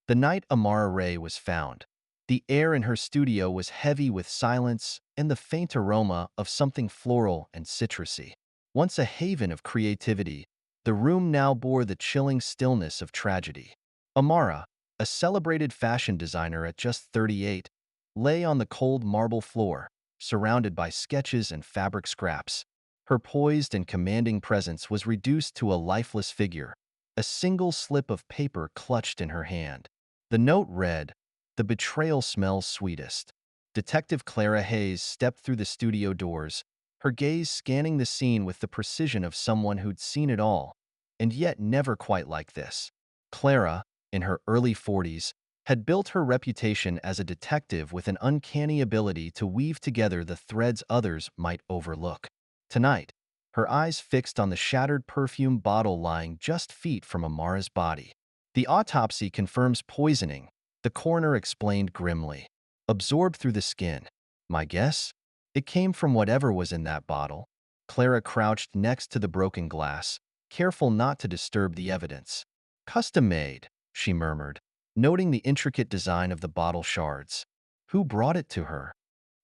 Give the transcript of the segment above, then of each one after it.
The night Amara Ray was found, the air in her studio was heavy with silence and the faint aroma of something floral and citrusy. Once a haven of creativity, the room now bore the chilling stillness of tragedy. Amara, a celebrated fashion designer at just 38, lay on the cold marble floor, surrounded by sketches and fabric scraps. Her poised and commanding presence was reduced to a lifeless figure, a single slip of paper clutched in her hand. The note read, "The betrayal smells sweetest." Detective Clara Hayes stepped through the studio doors, her gaze scanning the scene with the precision of someone who'd seen it all, and yet never quite like this. Clara, in her early 40s, had built her reputation as a detective with an uncanny ability to weave together the threads others might overlook. Tonight, her eyes fixed on the shattered perfume bottle lying just feet from Amara's body. The autopsy confirms poisoning, the coroner explained grimly. Absorbed through the skin. My guess? It came from whatever was in that bottle. Clara crouched next to the broken glass, careful not to disturb the evidence. Custom made, she murmured, noting the intricate design of the bottle shards. Who brought it to her?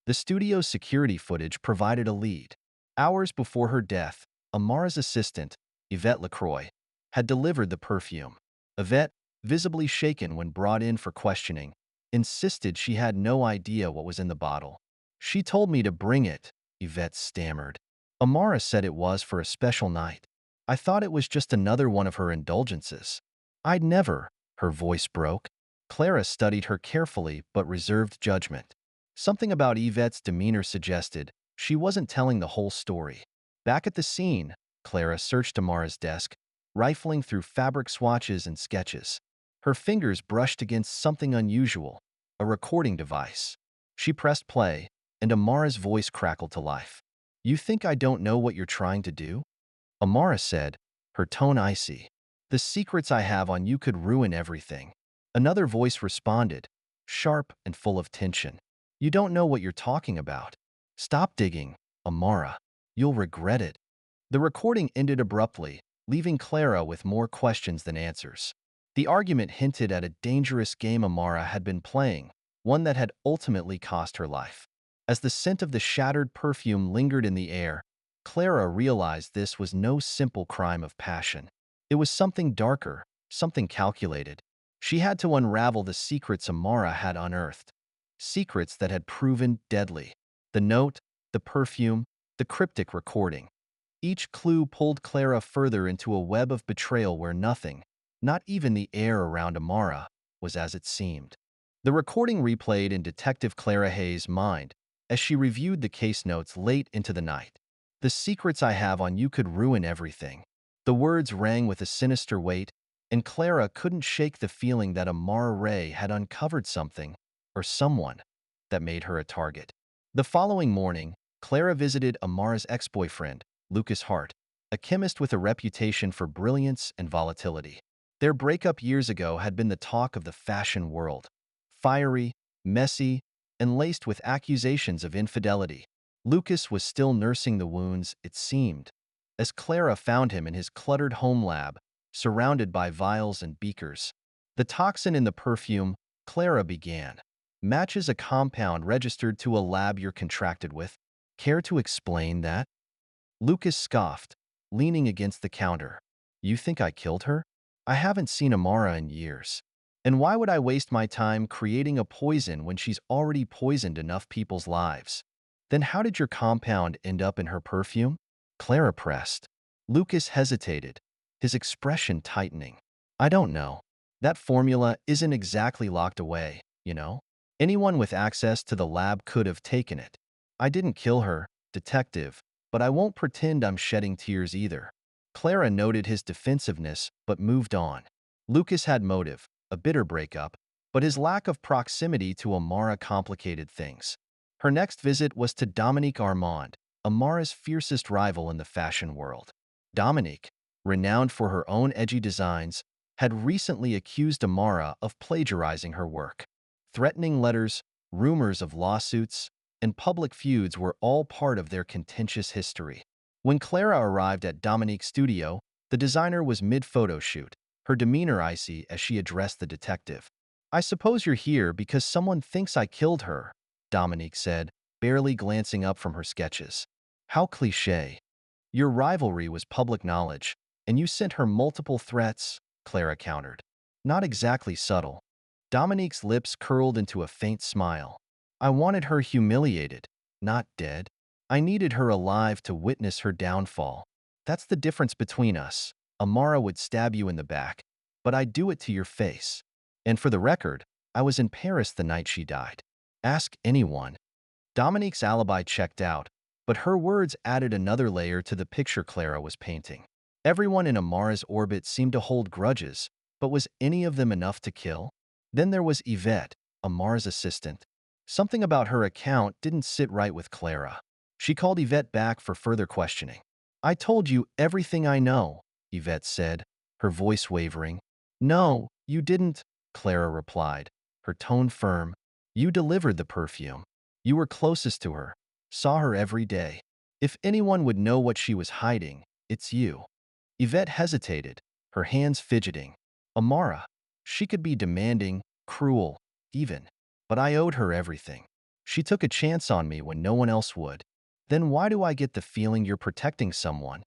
The studio's security footage provided a lead. Hours before her death, Amara's assistant, Yvette Lacroix, had delivered the perfume. Yvette, visibly shaken when brought in for questioning, insisted she had no idea what was in the bottle. She told me to bring it, Yvette stammered. Amara said it was for a special night. I thought it was just another one of her indulgences. I'd never, her voice broke. Clara studied her carefully but reserved judgment. Something about Yvette's demeanor suggested she wasn't telling the whole story. Back at the scene, Clara searched Amara's desk, rifling through fabric swatches and sketches. Her fingers brushed against something unusual, a recording device. She pressed play, and Amara's voice crackled to life. You think I don't know what you're trying to do? Amara said, her tone icy. The secrets I have on you could ruin everything. Another voice responded, sharp and full of tension. You don't know what you're talking about. Stop digging, Amara. You'll regret it. The recording ended abruptly, leaving Clara with more questions than answers. The argument hinted at a dangerous game Amara had been playing, one that had ultimately cost her life. As the scent of the shattered perfume lingered in the air, Clara realized this was no simple crime of passion. It was something darker, something calculated. She had to unravel the secrets Amara had unearthed, secrets that had proven deadly. The note, the perfume, the cryptic recording. Each clue pulled Clara further into a web of betrayal where nothing, not even the air around Amara, was as it seemed. The recording replayed in Detective Clara Hayes' mind as she reviewed the case notes late into the night. The secrets I have on you could ruin everything. The words rang with a sinister weight, and Clara couldn't shake the feeling that Amara Ray had uncovered something, or someone, that made her a target. The following morning, Clara visited Amara's ex-boyfriend, Lucas Hart, a chemist with a reputation for brilliance and volatility. Their breakup years ago had been the talk of the fashion world. Fiery, messy, and laced with accusations of infidelity. Lucas was still nursing the wounds, it seemed, as Clara found him in his cluttered home lab, surrounded by vials and beakers. The toxin in the perfume, Clara began, matches a compound registered to a lab you're contracted with. Care to explain that? Lucas scoffed, leaning against the counter. You think I killed her? I haven't seen Amara in years. And why would I waste my time creating a poison when she's already poisoned enough people's lives? Then how did your compound end up in her perfume? Clara pressed. Lucas hesitated, his expression tightening. I don't know. That formula isn't exactly locked away, you know? Anyone with access to the lab could have taken it. I didn't kill her, detective, but I won't pretend I'm shedding tears either. Clara noted his defensiveness but moved on. Lucas had motive, a bitter breakup, but his lack of proximity to Amara complicated things. Her next visit was to Dominique Armand, Amara's fiercest rival in the fashion world. Dominique, renowned for her own edgy designs, had recently accused Amara of plagiarizing her work. Threatening letters, rumors of lawsuits, and public feuds were all part of their contentious history. When Clara arrived at Dominique's studio, the designer was mid-photo shoot, her demeanor icy as she addressed the detective. I suppose you're here because someone thinks I killed her, Dominique said, barely glancing up from her sketches. How cliché. Your rivalry was public knowledge, and you sent her multiple threats, Clara countered. Not exactly subtle. Dominique's lips curled into a faint smile. I wanted her humiliated, not dead. I needed her alive to witness her downfall. That's the difference between us. Amara would stab you in the back, but I'd do it to your face. And for the record, I was in Paris the night she died. Ask anyone. Dominique's alibi checked out, but her words added another layer to the picture Clara was painting. Everyone in Amara's orbit seemed to hold grudges, but was any of them enough to kill? Then there was Yvette, Amara's assistant. Something about her account didn't sit right with Clara. She called Yvette back for further questioning. I told you everything I know, Yvette said, her voice wavering. No, you didn't, Clara replied, her tone firm. You delivered the perfume. You were closest to her, saw her every day. If anyone would know what she was hiding, it's you. Yvette hesitated, her hands fidgeting. Amara, she could be demanding, cruel, even, but I owed her everything. She took a chance on me when no one else would. Then why do I get the feeling you're protecting someone?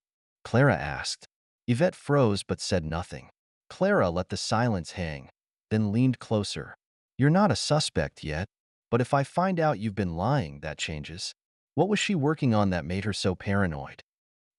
Clara asked. Yvette froze but said nothing. Clara let the silence hang, then leaned closer. You're not a suspect yet, but if I find out you've been lying, that changes. What was she working on that made her so paranoid?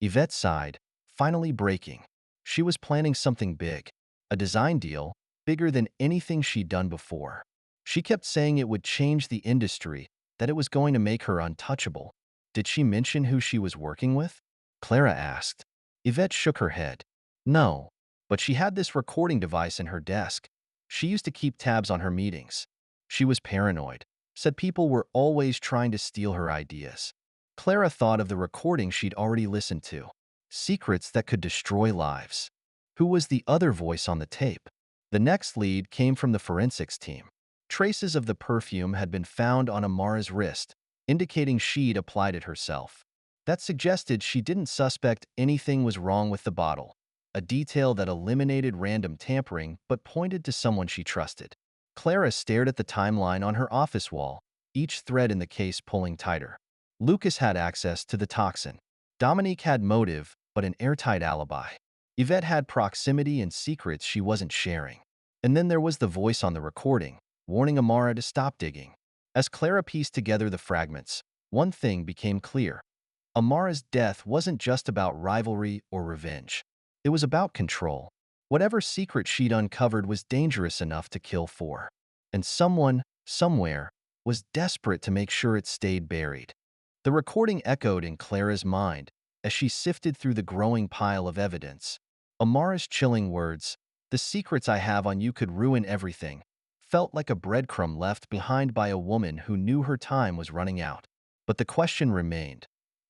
Yvette sighed, finally breaking. She was planning something big, a design deal, bigger than anything she'd done before. She kept saying it would change the industry, that it was going to make her untouchable. Did she mention who she was working with? Clara asked. Yvette shook her head. No, but she had this recording device in her desk. She used to keep tabs on her meetings. She was paranoid, said people were always trying to steal her ideas. Clara thought of the recording she'd already listened to. Secrets that could destroy lives. Who was the other voice on the tape? The next lead came from the forensics team. Traces of the perfume had been found on Amara's wrist, indicating she'd applied it herself. That suggested she didn't suspect anything was wrong with the bottle, a detail that eliminated random tampering but pointed to someone she trusted. Clara stared at the timeline on her office wall, each thread in the case pulling tighter. Lucas had access to the toxin. Dominique had motive, but an airtight alibi. Yvette had proximity and secrets she wasn't sharing. And then there was the voice on the recording, warning Amara to stop digging. As Clara pieced together the fragments, one thing became clear. Amara's death wasn't just about rivalry or revenge. It was about control. Whatever secret she'd uncovered was dangerous enough to kill for. And someone, somewhere, was desperate to make sure it stayed buried. The recording echoed in Clara's mind as she sifted through the growing pile of evidence. Amara's chilling words, "The secrets I have on you could ruin everything," felt like a breadcrumb left behind by a woman who knew her time was running out. But the question remained.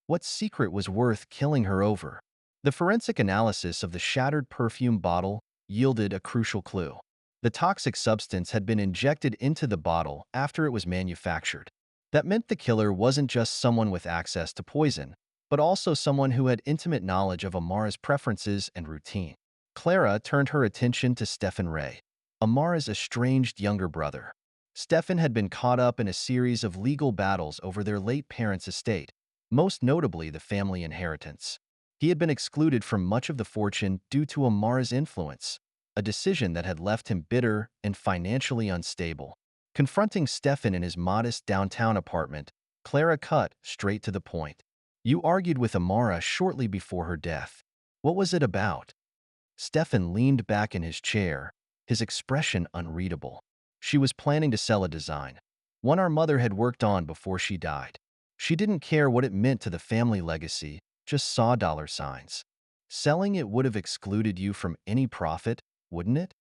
What secret was worth killing her over? The forensic analysis of the shattered perfume bottle yielded a crucial clue. The toxic substance had been injected into the bottle after it was manufactured. That meant the killer wasn't just someone with access to poison, but also someone who had intimate knowledge of Amara's preferences and routine. Clara turned her attention to Stefan Ray, Amara's estranged younger brother. Stefan had been caught up in a series of legal battles over their late parents' estate, most notably the family inheritance. He had been excluded from much of the fortune due to Amara's influence, a decision that had left him bitter and financially unstable. Confronting Stefan in his modest downtown apartment, Clara cut straight to the point. You argued with Amara shortly before her death. What was it about? Stefan leaned back in his chair, his expression unreadable. She was planning to sell a design, one our mother had worked on before she died. She didn't care what it meant to the family legacy, just saw dollar signs. Selling it would have excluded you from any profit, wouldn't it?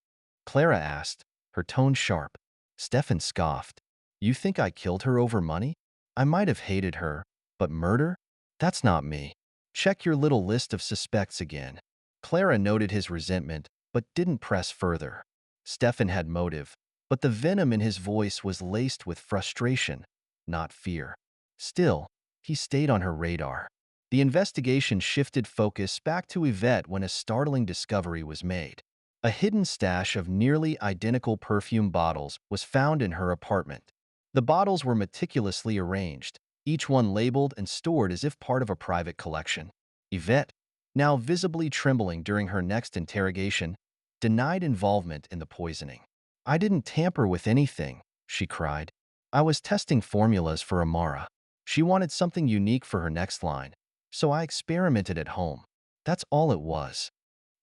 Clara asked, her tone sharp. Stefan scoffed. You think I killed her over money? I might have hated her, but murder? That's not me. Check your little list of suspects again. Clara noted his resentment, but didn't press further. Stefan had motive, but the venom in his voice was laced with frustration, not fear. Still, he stayed on her radar. The investigation shifted focus back to Yvette when a startling discovery was made. A hidden stash of nearly identical perfume bottles was found in her apartment. The bottles were meticulously arranged, each one labeled and stored as if part of a private collection. Yvette, now visibly trembling during her next interrogation, denied involvement in the poisoning. "I didn't tamper with anything," she cried. "I was testing formulas for Amara. She wanted something unique for her next line, so I experimented at home. That's all it was."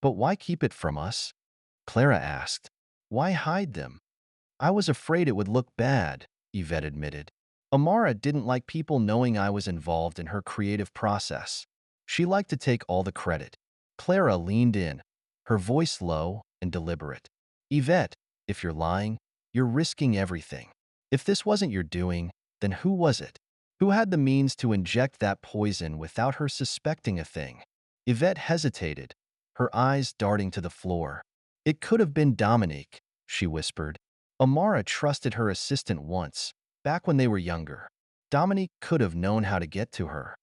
"But why keep it from us?" Clara asked. "Why hide them?" "I was afraid it would look bad," Yvette admitted. "Amara didn't like people knowing I was involved in her creative process. She liked to take all the credit." Clara leaned in, her voice low and deliberate. "Yvette, if you're lying, you're risking everything. If this wasn't your doing, then who was it? Who had the means to inject that poison without her suspecting a thing?" Yvette hesitated, her eyes darting to the floor. "It could have been Dominique," she whispered. "Amara trusted her assistant once, back when they were younger. Dominique could have known how to get to her."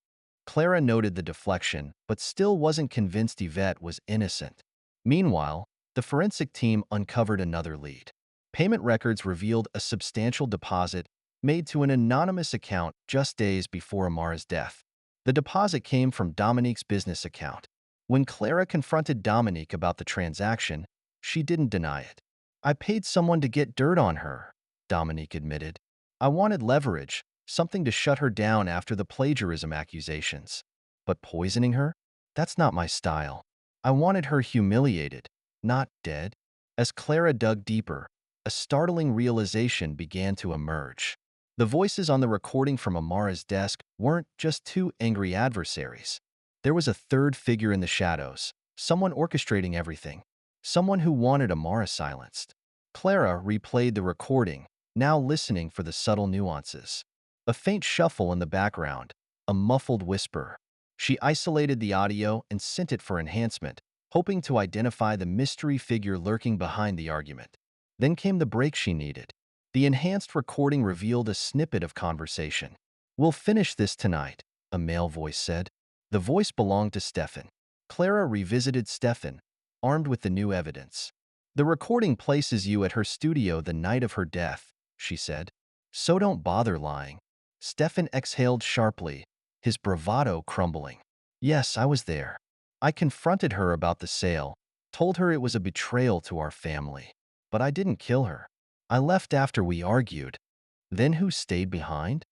Clara noted the deflection, but still wasn't convinced Yvette was innocent. Meanwhile, the forensic team uncovered another lead. Payment records revealed a substantial deposit made to an anonymous account just days before Amara's death. The deposit came from Dominique's business account. When Clara confronted Dominique about the transaction, she didn't deny it. "I paid someone to get dirt on her," Dominique admitted. "I wanted leverage, something to shut her down after the plagiarism accusations. But poisoning her? That's not my style. I wanted her humiliated, not dead." As Clara dug deeper, a startling realization began to emerge. The voices on the recording from Amara's desk weren't just two angry adversaries. There was a third figure in the shadows, someone orchestrating everything, someone who wanted Amara silenced. Clara replayed the recording, now listening for the subtle nuances. A faint shuffle in the background, a muffled whisper. She isolated the audio and sent it for enhancement, hoping to identify the mystery figure lurking behind the argument. Then came the break she needed. The enhanced recording revealed a snippet of conversation. "We'll finish this tonight," a male voice said. The voice belonged to Stefan. Clara revisited Stefan, armed with the new evidence. "The recording places you at her studio the night of her death," she said. "So don't bother lying." Stefan exhaled sharply, his bravado crumbling. "Yes, I was there. I confronted her about the sale, told her it was a betrayal to our family. But I didn't kill her. I left after we argued." "Then who stayed behind?"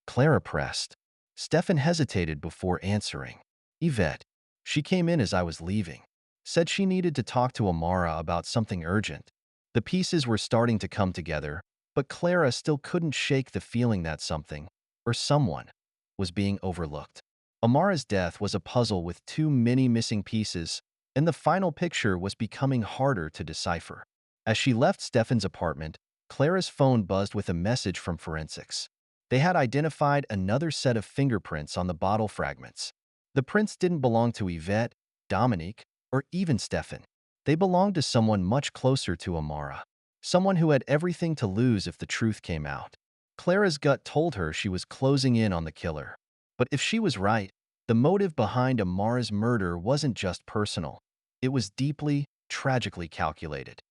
Clara pressed. Stefan hesitated before answering. "Yvette. She came in as I was leaving. Said she needed to talk to Amara about something urgent." The pieces were starting to come together, but Clara still couldn't shake the feeling that something, or someone, was being overlooked. Amara's death was a puzzle with too many missing pieces, and the final picture was becoming harder to decipher. As she left Stefan's apartment, Clara's phone buzzed with a message from forensics. They had identified another set of fingerprints on the bottle fragments. The prints didn't belong to Yvette, Dominique, or even Stefan. They belonged to someone much closer to Amara, someone who had everything to lose if the truth came out. Clara's gut told her she was closing in on the killer. But if she was right, the motive behind Amara's murder wasn't just personal. It was deeply, tragically calculated.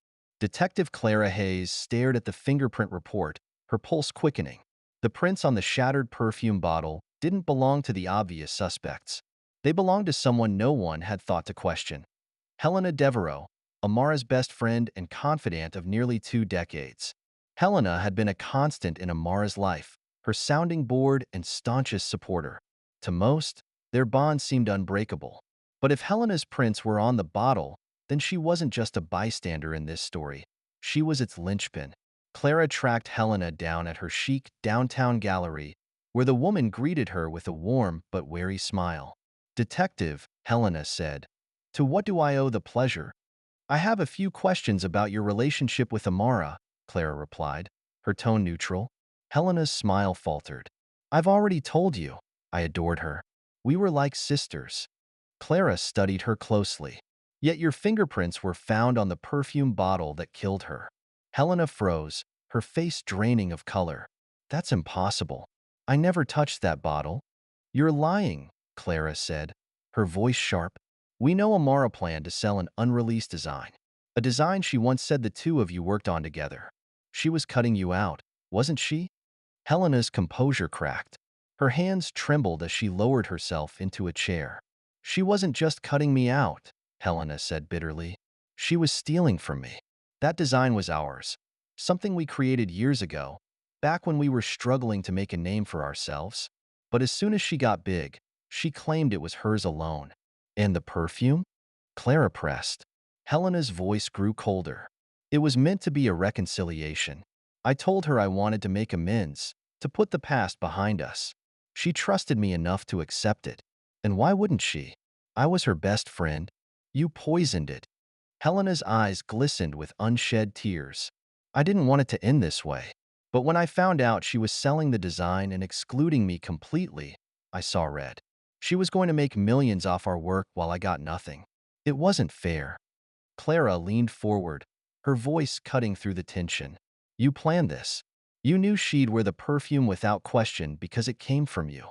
Detective Clara Hayes stared at the fingerprint report, her pulse quickening. The prints on the shattered perfume bottle didn't belong to the obvious suspects. They belonged to someone no one had thought to question. Helena Devereaux, Amara's best friend and confidant of nearly 2 decades. Helena had been a constant in Amara's life, her sounding board and staunchest supporter. To most, their bond seemed unbreakable. But if Helena's prints were on the bottle, then she wasn't just a bystander in this story. She was its linchpin. Clara tracked Helena down at her chic downtown gallery, where the woman greeted her with a warm but wary smile. "Detective," Helena said, "to what do I owe the pleasure?" "I have a few questions about your relationship with Amara," Clara replied, her tone neutral. Helena's smile faltered. "I've already told you. I adored her. We were like sisters." Clara studied her closely. "Yet your fingerprints were found on the perfume bottle that killed her." Helena froze, her face draining of color. "That's impossible. I never touched that bottle." "You're lying," Clara said, her voice sharp. "We know Amara planned to sell an unreleased design. A design she once said the two of you worked on together. She was cutting you out, wasn't she? Helena's composure cracked. Her hands trembled as she lowered herself into a chair. She wasn't just cutting me out, Helena said bitterly. She was stealing from me. That design was ours, something we created years ago, back when we were struggling to make a name for ourselves. But as soon as she got big, she claimed it was hers alone. And the perfume? Clara pressed. Helena's voice grew colder. It was meant to be a reconciliation. I told her I wanted to make amends, to put the past behind us. She trusted me enough to accept it. And why wouldn't she? I was her best friend. You poisoned it. Helena's eyes glistened with unshed tears. I didn't want it to end this way. But when I found out she was selling the design and excluding me completely, I saw red. She was going to make millions off our work while I got nothing. It wasn't fair. Clara leaned forward, her voice cutting through the tension. You planned this. You knew she'd wear the perfume without question because it came from you.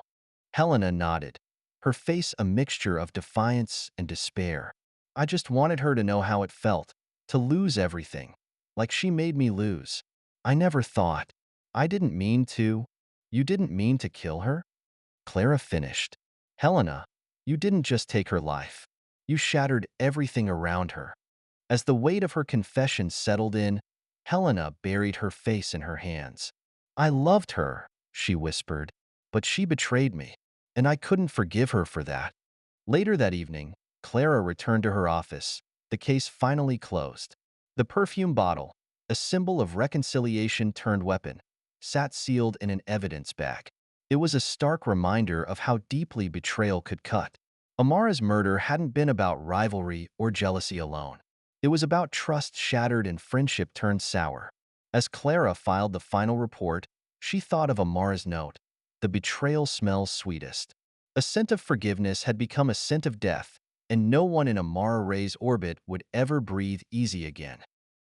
Helena nodded, her face a mixture of defiance and despair. I just wanted her to know how it felt, to lose everything, like she made me lose. I never thought. I didn't mean to. You didn't mean to kill her? Clara finished. Helena, you didn't just take her life. You shattered everything around her. As the weight of her confession settled in, Helena buried her face in her hands. I loved her, she whispered, but she betrayed me, and I couldn't forgive her for that. Later that evening, Clara returned to her office, the case finally closed. The perfume bottle, a symbol of reconciliation turned weapon, sat sealed in an evidence bag. It was a stark reminder of how deeply betrayal could cut. Amara's murder hadn't been about rivalry or jealousy alone. It was about trust shattered and friendship turned sour. As Clara filed the final report, she thought of Amara's note. The betrayal smells sweetest. A scent of forgiveness had become a scent of death, and no one in Amara Ray's orbit would ever breathe easy again.